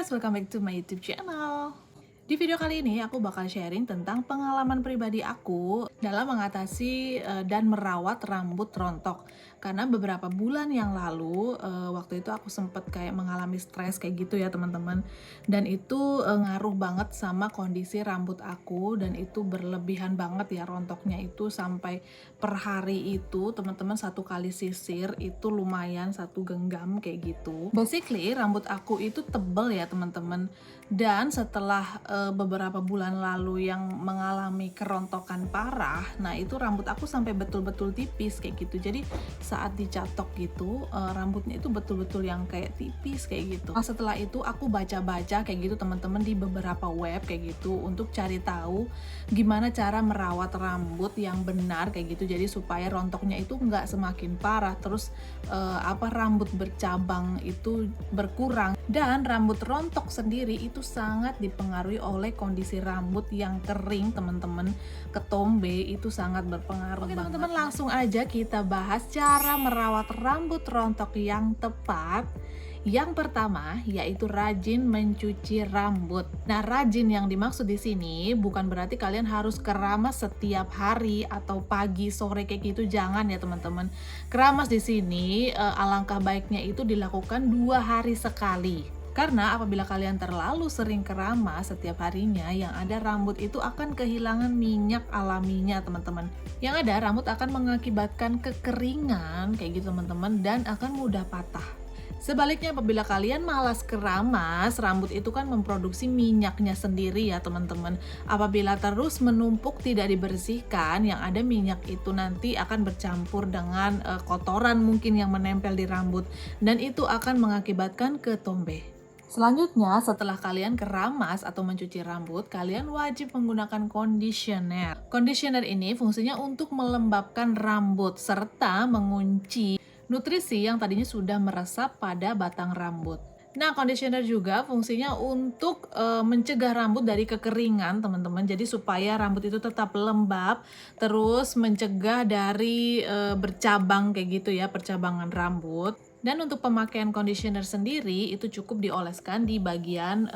guys, welcome back to my YouTube channel. Di video kali ini aku bakal sharing tentang pengalaman pribadi aku dalam mengatasi dan merawat rambut rontok. Karena beberapa bulan yang lalu waktu itu aku sempet kayak mengalami stres kayak gitu ya teman-teman. Dan itu ngaruh banget sama kondisi rambut aku, dan itu berlebihan banget ya rontoknya itu sampai per hari itu teman-teman satu kali sisir itu lumayan satu genggam kayak gitu. Basically rambut aku itu tebel ya teman-teman. Dan setelah beberapa bulan lalu yang mengalami kerontokan parah, nah itu rambut aku sampai betul-betul tipis kayak gitu. Jadi saat dicatok gitu rambutnya itu betul-betul yang kayak tipis kayak gitu. Nah setelah itu aku baca-baca kayak gitu teman-teman di beberapa web kayak gitu untuk cari tahu gimana cara merawat rambut yang benar kayak gitu. Jadi supaya rontoknya itu nggak semakin parah, terus rambut bercabang itu berkurang. Dan rambut rontok sendiri itu sangat dipengaruhi oleh kondisi rambut yang kering teman-teman. Ketombe itu sangat berpengaruh. Oke teman-teman, langsung aja kita bahas cara merawat rambut rontok yang tepat. Yang pertama yaitu rajin mencuci rambut. Nah, rajin yang dimaksud di sini bukan berarti kalian harus keramas setiap hari atau pagi sore kayak gitu, jangan ya teman-teman. Keramas di sini alangkah baiknya itu dilakukan 2 hari sekali. Karena apabila kalian terlalu sering keramas setiap harinya, yang ada rambut itu akan kehilangan minyak alaminya teman-teman. Yang ada rambut akan mengakibatkan kekeringan kayak gitu teman-teman, dan akan mudah patah. Sebaliknya apabila kalian malas keramas, rambut itu kan memproduksi minyaknya sendiri ya teman-teman. Apabila terus menumpuk tidak dibersihkan, yang ada minyak itu nanti akan bercampur dengan kotoran mungkin yang menempel di rambut, dan itu akan mengakibatkan ketombe. Selanjutnya, setelah kalian keramas atau mencuci rambut, kalian wajib menggunakan conditioner. Conditioner ini fungsinya untuk melembabkan rambut serta mengunci nutrisi yang tadinya sudah meresap pada batang rambut. Nah, conditioner juga fungsinya untuk mencegah rambut dari kekeringan, teman-teman. Jadi supaya rambut itu tetap lembab, terus mencegah dari bercabang kayak gitu ya, percabangan rambut. Dan untuk pemakaian conditioner sendiri itu cukup dioleskan di bagian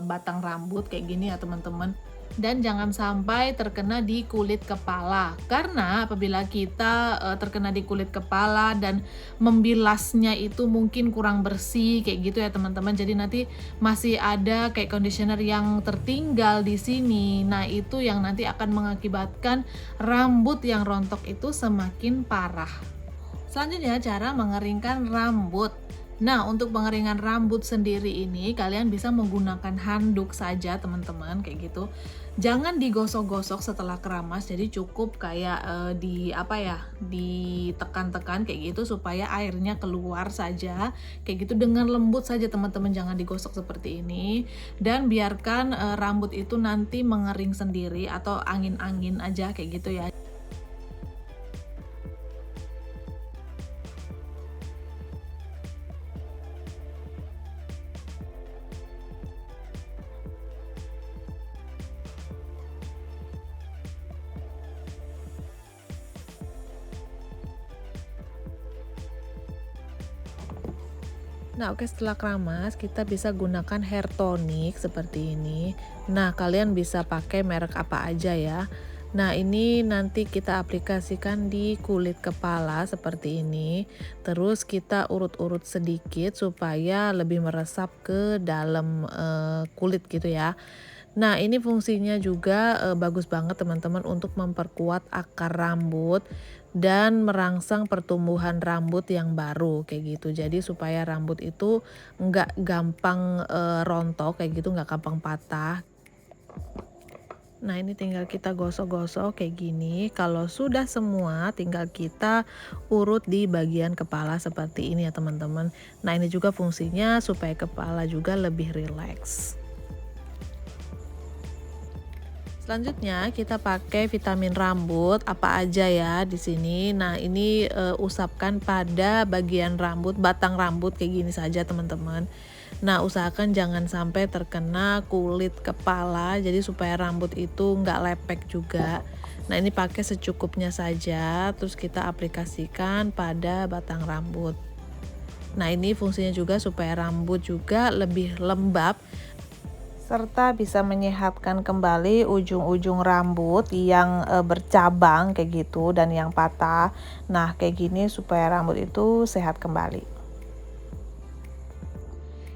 batang rambut kayak gini ya, teman-teman. Dan jangan sampai terkena di kulit kepala, karena apabila kita terkena di kulit kepala dan membilasnya itu mungkin kurang bersih kayak gitu ya teman-teman, jadi nanti masih ada kayak conditioner yang tertinggal di sini. Nah itu yang nanti akan mengakibatkan rambut yang rontok itu semakin parah. Selanjutnya, cara mengeringkan rambut. Nah, untuk pengeringan rambut sendiri ini kalian bisa menggunakan handuk saja teman-teman kayak gitu. Jangan digosok-gosok setelah keramas, jadi cukup kayak ditekan-tekan kayak gitu supaya airnya keluar saja. Kayak gitu dengan lembut saja teman-teman, jangan digosok seperti ini. Dan biarkan rambut itu nanti mengering sendiri atau angin-angin aja kayak gitu ya. Nah oke, setelah keramas kita bisa gunakan hair tonic seperti ini. Nah kalian bisa pakai merek apa aja ya. Nah ini nanti kita aplikasikan di kulit kepala seperti ini. Terus kita urut-urut sedikit supaya lebih meresap ke dalam kulit gitu ya. Nah ini fungsinya juga bagus banget teman-teman untuk memperkuat akar rambut dan merangsang pertumbuhan rambut yang baru kayak gitu. Jadi supaya rambut itu nggak gampang rontok kayak gitu, nggak gampang patah. Nah ini tinggal kita gosok-gosok kayak gini. Kalau sudah semua tinggal kita urut di bagian kepala seperti ini ya teman-teman. Nah ini juga fungsinya supaya kepala juga lebih rileks. Selanjutnya kita pakai vitamin rambut apa aja ya di sini. Nah ini usapkan pada bagian rambut, batang rambut kayak gini saja teman-teman. Nah usahakan jangan sampai terkena kulit kepala, jadi supaya rambut itu nggak lepek juga. Nah ini pakai secukupnya saja, terus kita aplikasikan pada batang rambut. Nah, ini fungsinya juga supaya rambut juga lebih lembab serta bisa menyehatkan kembali ujung-ujung rambut yang bercabang kayak gitu dan yang patah. Nah, kayak gini supaya rambut itu sehat kembali.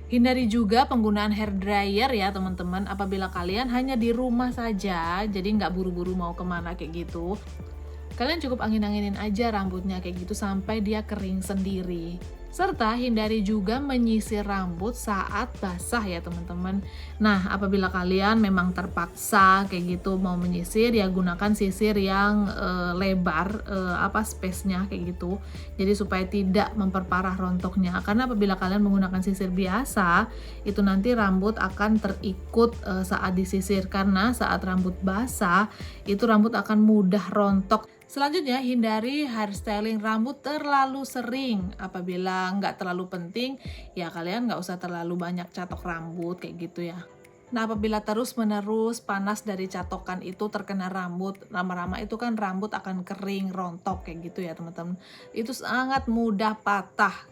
Hindari juga penggunaan hair dryer ya teman-teman, apabila kalian hanya di rumah saja, jadi nggak buru-buru mau kemana kayak gitu. Kalian cukup angin-anginin aja rambutnya kayak gitu sampai dia kering sendiri. Serta hindari juga menyisir rambut saat basah ya teman-teman. Nah, apabila kalian memang terpaksa kayak gitu mau menyisir, ya gunakan sisir yang lebar, space-nya kayak gitu. Jadi supaya tidak memperparah rontoknya. Karena apabila kalian menggunakan sisir biasa, itu nanti rambut akan terikut saat disisir. Karena saat rambut basah, itu rambut akan mudah rontok. Selanjutnya, hindari hairstyling rambut terlalu sering. Apabila nggak terlalu penting, ya kalian nggak usah terlalu banyak catok rambut kayak gitu ya. Nah, apabila terus-menerus panas dari catokan itu terkena rambut, lama-lama itu kan rambut akan kering, rontok kayak gitu ya teman-teman. Itu sangat mudah patah.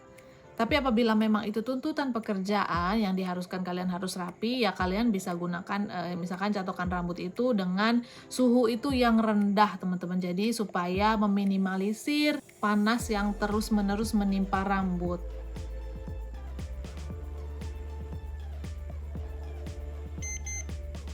Tapi apabila memang itu tuntutan pekerjaan yang diharuskan kalian harus rapi, ya kalian bisa gunakan misalkan catokan rambut itu dengan suhu itu yang rendah teman-teman. Jadi supaya meminimalisir panas yang terus-menerus menimpa rambut.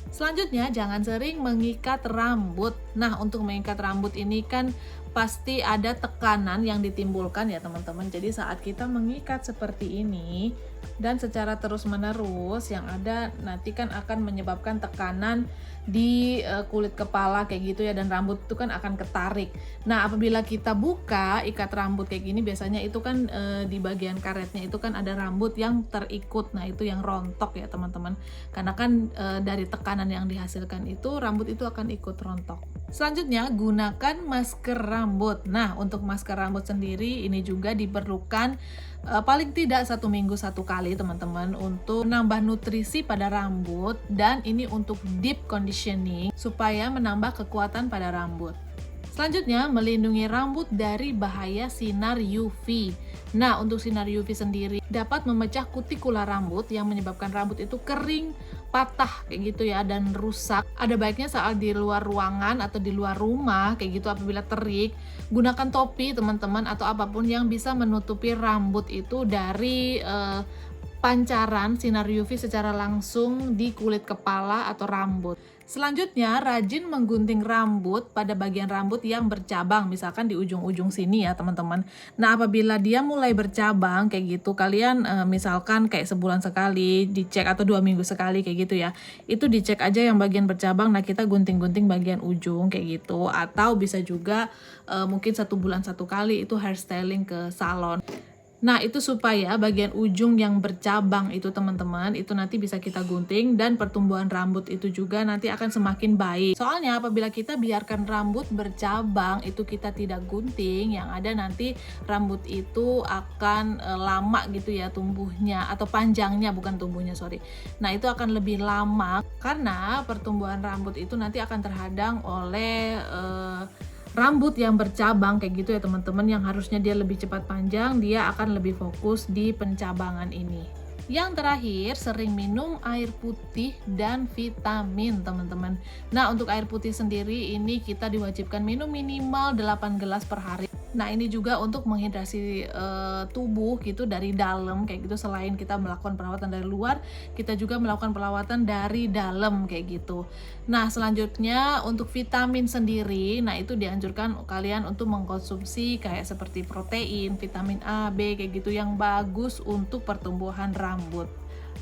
Selanjutnya, jangan sering mengikat rambut. Nah, untuk mengikat rambut ini kan pasti ada tekanan yang ditimbulkan ya teman-teman. Jadi saat kita mengikat seperti ini dan secara terus-menerus, yang ada nanti kan akan menyebabkan tekanan di kulit kepala kayak gitu ya, dan rambut itu kan akan ketarik. Nah, apabila kita buka ikat rambut kayak gini, biasanya itu kan di bagian karetnya itu kan ada rambut yang terikut. Nah, itu yang rontok ya teman-teman. Karena kan dari tekanan yang dihasilkan itu rambut itu akan ikut rontok. Selanjutnya, gunakan masker rambut. Nah, untuk masker rambut sendiri ini juga diperlukan paling tidak 1 minggu 1 kali teman-teman, untuk menambah nutrisi pada rambut, dan ini untuk deep conditioning supaya menambah kekuatan pada rambut. Selanjutnya, melindungi rambut dari bahaya sinar UV. Nah, untuk sinar UV sendiri dapat memecah kutikula rambut yang menyebabkan rambut itu kering, patah kayak gitu ya, dan rusak. Ada baiknya saat di luar ruangan atau di luar rumah kayak gitu, apabila terik, gunakan topi teman-teman atau apapun yang bisa menutupi rambut itu dari pancaran sinar UV secara langsung di kulit kepala atau rambut. Selanjutnya, rajin menggunting rambut pada bagian rambut yang bercabang, misalkan di ujung-ujung sini ya teman-teman. Nah, apabila dia mulai bercabang kayak gitu, kalian misalkan kayak sebulan sekali dicek atau 2 minggu sekali kayak gitu ya, itu dicek aja yang bagian bercabang. Nah, kita gunting-gunting bagian ujung kayak gitu, atau bisa juga mungkin 1 bulan 1 kali itu hairstyling ke salon. Nah, itu supaya bagian ujung yang bercabang itu teman-teman, itu nanti bisa kita gunting, dan pertumbuhan rambut itu juga nanti akan semakin baik. Soalnya apabila kita biarkan rambut bercabang, itu kita tidak gunting, yang ada nanti rambut itu akan lama gitu ya tumbuhnya, atau panjangnya, bukan tumbuhnya, sorry. Nah, itu akan lebih lama karena pertumbuhan rambut itu nanti akan terhadang oleh rambut yang bercabang kayak gitu ya teman-teman, yang harusnya dia lebih cepat panjang, dia akan lebih fokus di pencabangan ini. Yang terakhir, sering minum air putih dan vitamin teman-teman. Nah, untuk air putih sendiri ini kita diwajibkan minum minimal 8 gelas per hari. Nah, ini juga untuk menghidrasi tubuh gitu dari dalam kayak gitu. Selain kita melakukan perawatan dari luar, kita juga melakukan perawatan dari dalam kayak gitu. Nah, selanjutnya untuk vitamin sendiri, nah itu dianjurkan kalian untuk mengkonsumsi kayak seperti protein, vitamin A, B kayak gitu, yang bagus untuk pertumbuhan rambut.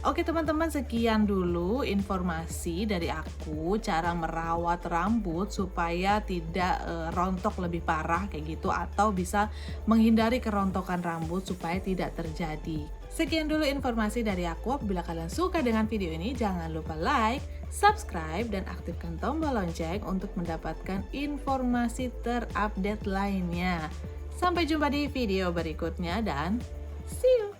Oke teman-teman, sekian dulu informasi dari aku cara merawat rambut supaya tidak rontok lebih parah kayak gitu, atau bisa menghindari kerontokan rambut supaya tidak terjadi. Sekian dulu informasi dari aku. Apabila kalian suka dengan video ini, jangan lupa like, subscribe, dan aktifkan tombol lonceng untuk mendapatkan informasi terupdate lainnya. Sampai jumpa di video berikutnya dan see you!